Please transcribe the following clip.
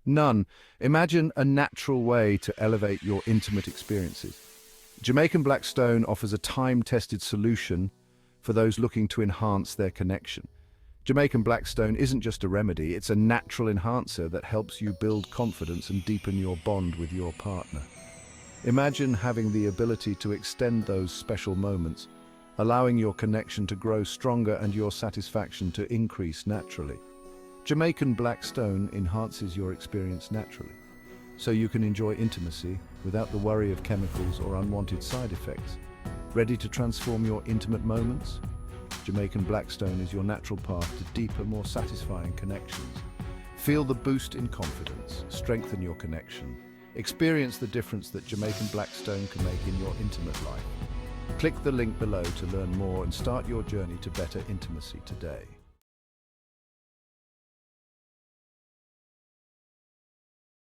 None. Imagine a natural way to elevate your intimate experiences. Jamaican Black Stone offers a time-tested solution for those looking to enhance their connection. Jamaican Black Stone isn't just a remedy, it's a natural enhancer that helps you build confidence and deepen your bond with your partner. Imagine having the ability to extend those special moments, allowing your connection to grow stronger and your satisfaction to increase naturally. Jamaican Black Stone enhances your experience naturally, so you can enjoy intimacy without the worry of chemicals or unwanted side effects. Ready to transform your intimate moments? Jamaican Black Stone is your natural path to deeper, more satisfying connections. Feel the boost in confidence, strengthen your connection. Experience the difference that Jamaican Black Stone can make in your intimate life. Click the link below to learn more and start your journey to better intimacy today.